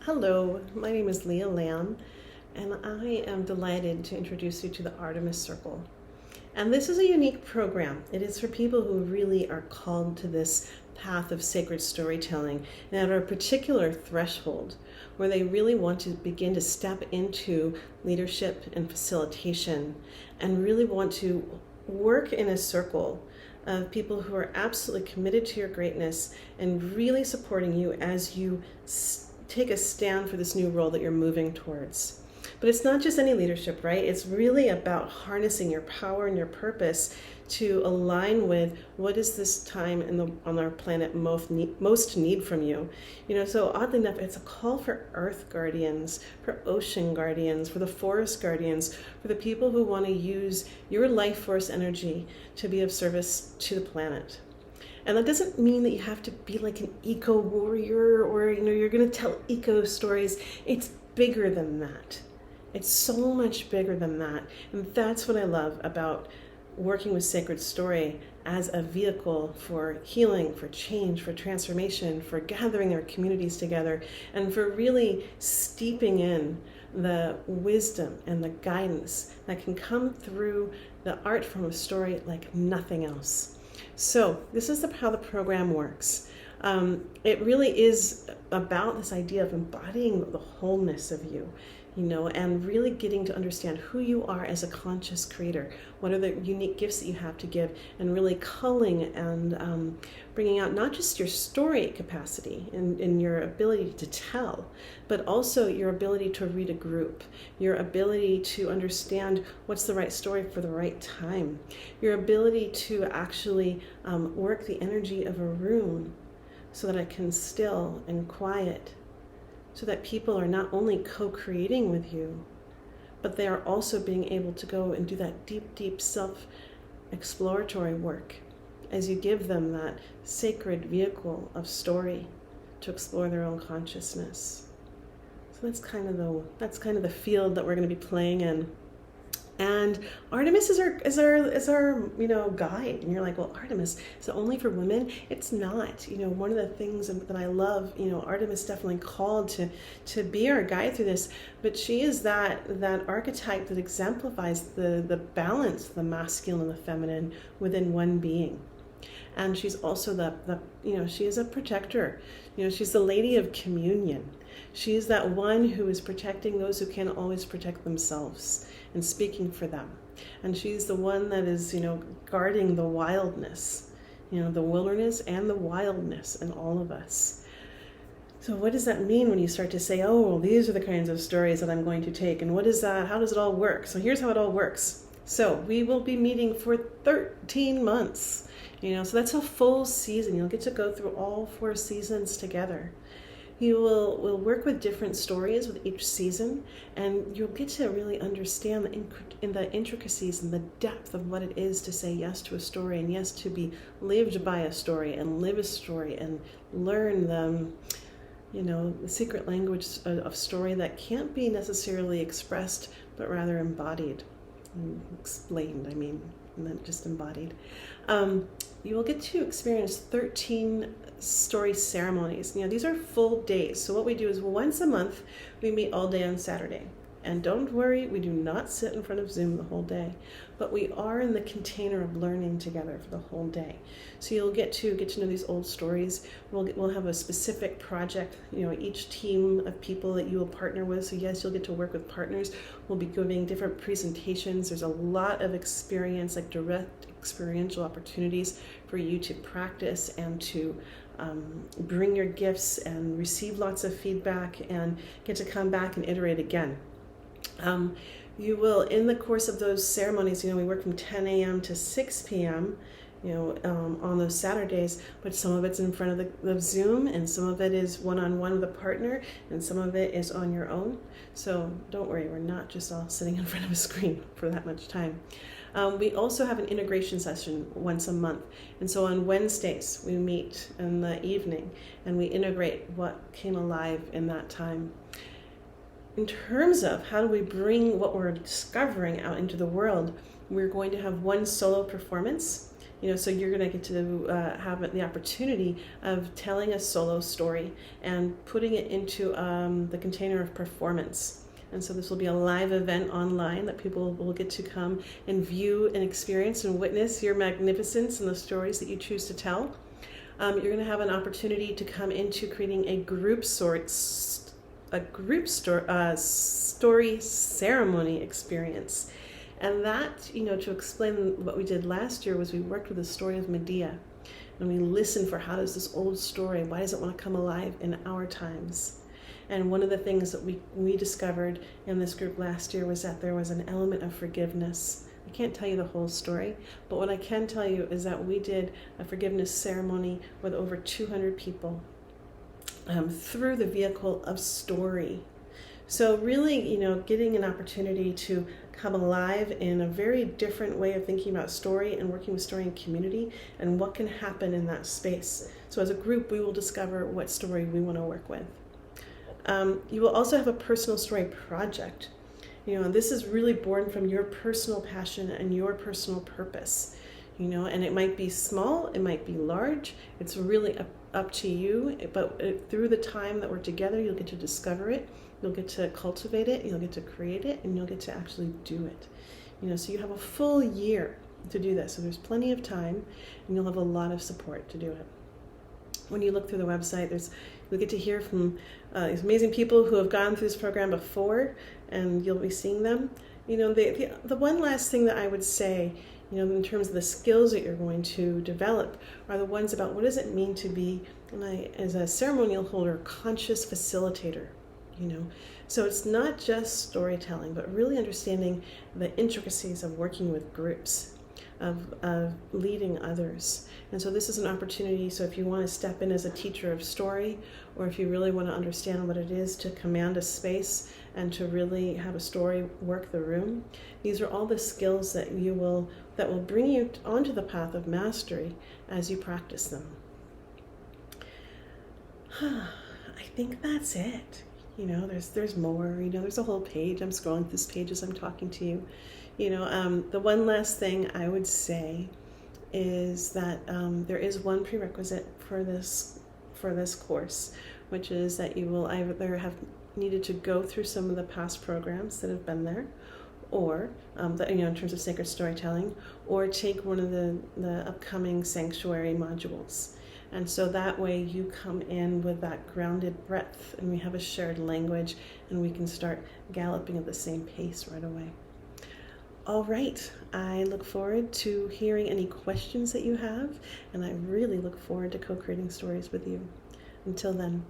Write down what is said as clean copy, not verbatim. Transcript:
Hello, my name is Leah Lamb, and I am delighted to introduce you to the Artemis Circle. And this is a unique program. It is for people who really are called to this path of sacred storytelling and at a particular threshold where they really want to begin to step into leadership and facilitation and really want to work in a circle of people who are absolutely committed to your greatness and really supporting you as you take a stand for this new role that you're moving towards. But it's not just any leadership, right? It's really about harnessing your power and your purpose to align with what is this time on our planet most need from you. So oddly enough, it's a call for earth guardians, for ocean guardians, for the forest guardians, for the people who want to use your life force energy to be of service to the planet. And that doesn't mean that you have to be like an eco warrior or you're going to tell eco stories. It's bigger than that. It's so much bigger than that. And that's what I love about working with Sacred Story as a vehicle for healing, for change, for transformation, for gathering our communities together, and for really steeping in the wisdom and the guidance that can come through the art form of story like nothing else. So this is how the program works. It really is about this idea of embodying the wholeness of you, and really getting to understand who you are as a conscious creator. What are the unique gifts that you have to give, and really culling and bringing out not just your story capacity and your ability to tell, but also your ability to read a group, your ability to understand what's the right story for the right time, your ability to actually work the energy of a room so that it can still and quiet, so that people are not only co-creating with you, but they are also being able to go and do that deep, deep self-exploratory work as you give them that sacred vehicle of story to explore their own consciousness. So that's kind of the field that we're going to be playing in. And Artemis is our guide. And you're like, well, Artemis, is it only for women? It's not. One of the things that I love, Artemis definitely called to be our guide through this, but she is that archetype that exemplifies the balance, the masculine and the feminine within one being. And she's also she is a protector. She's the lady of communion. She is that one who is protecting those who can't always protect themselves and speaking for them. And she's the one that is, guarding the wildness, the wilderness and the wildness in all of us. So what does that mean when you start to say, oh, well, these are the kinds of stories that I'm going to take, and what is that? How does it all work? So here's how it all works. So we will be meeting for 13 months, so that's a full season. You'll get to go through all 4 seasons together. We'll work with different stories with each season, and you'll get to really understand the intricacies and the depth of what it is to say yes to a story, and yes to be lived by a story, and live a story, and learn the secret language of story that can't be necessarily expressed, but rather embodied and explained, not just embodied. You will get to experience 13 story ceremonies. These are full days. So what we do is once a month, we meet all day on Saturday. And don't worry, we do not sit in front of Zoom the whole day, but we are in the container of learning together for the whole day. So you'll get to know these old stories. We'll have a specific project, each team of people that you will partner with. So yes, you'll get to work with partners. We'll be giving different presentations. There's a lot of experience, like direct experiential opportunities for you to practice and to bring your gifts and receive lots of feedback and get to come back and iterate again. You will, in the course of those ceremonies, we work from 10 a.m. to 6 p.m., on those Saturdays, but some of it's in front of Zoom, and some of it is one-on-one with a partner, and some of it is on your own. So don't worry, we're not just all sitting in front of a screen for that much time. We also have an integration session once a month. And so on Wednesdays, we meet in the evening, and we integrate what came alive in that time. In terms of how do we bring what we're discovering out into the world, we're going to have one solo performance So you're going to get to have the opportunity of telling a solo story and putting it into the container of performance. And so this will be a live event online that people will get to come and view and experience and witness your magnificence and the stories that you choose to tell. You're going to have an opportunity to come into creating a story ceremony experience. And that, to explain what we did last year was we worked with the story of Medea. And we listened for how does this old story, why does it want to come alive in our times? And one of the things that we discovered in this group last year was that there was an element of forgiveness. I can't tell you the whole story, but what I can tell you is that we did a forgiveness ceremony with over 200 people through the vehicle of story. So really, getting an opportunity to come alive in a very different way of thinking about story and working with story and community and what can happen in that space. So as a group, we will discover what story we want to work with. You will also have a personal story project. This is really born from your personal passion and your personal purpose. And it might be small, it might be large. It's really up to you. But through the time that we're together, you'll get to discover it. You'll get to cultivate it. You'll get to create it, and you'll get to actually do it. So you have a full year to do this. So there's plenty of time, and you'll have a lot of support to do it. When you look through the website, you'll get to hear from these amazing people who have gone through this program before, and you'll be seeing them. The one last thing that I would say, in terms of the skills that you're going to develop, are the ones about what does it mean to be, as a ceremonial holder, conscious facilitator. So it's not just storytelling, but really understanding the intricacies of working with groups, of leading others. And so this is an opportunity. So if you want to step in as a teacher of story, or if you really want to understand what it is to command a space and to really have a story work the room, these are all the skills that will bring you onto the path of mastery as you practice them. I think that's it. There's more. There's a whole page. I'm scrolling through this page as I'm talking to you. The one last thing I would say is that there is one prerequisite for this course, which is that you will either have needed to go through some of the past programs that have been there, or in terms of sacred storytelling, or take one of the upcoming sanctuary modules. And so that way you come in with that grounded breadth, and we have a shared language, and we can start galloping at the same pace right away. All right, I look forward to hearing any questions that you have, and I really look forward to co-creating stories with you. Until then.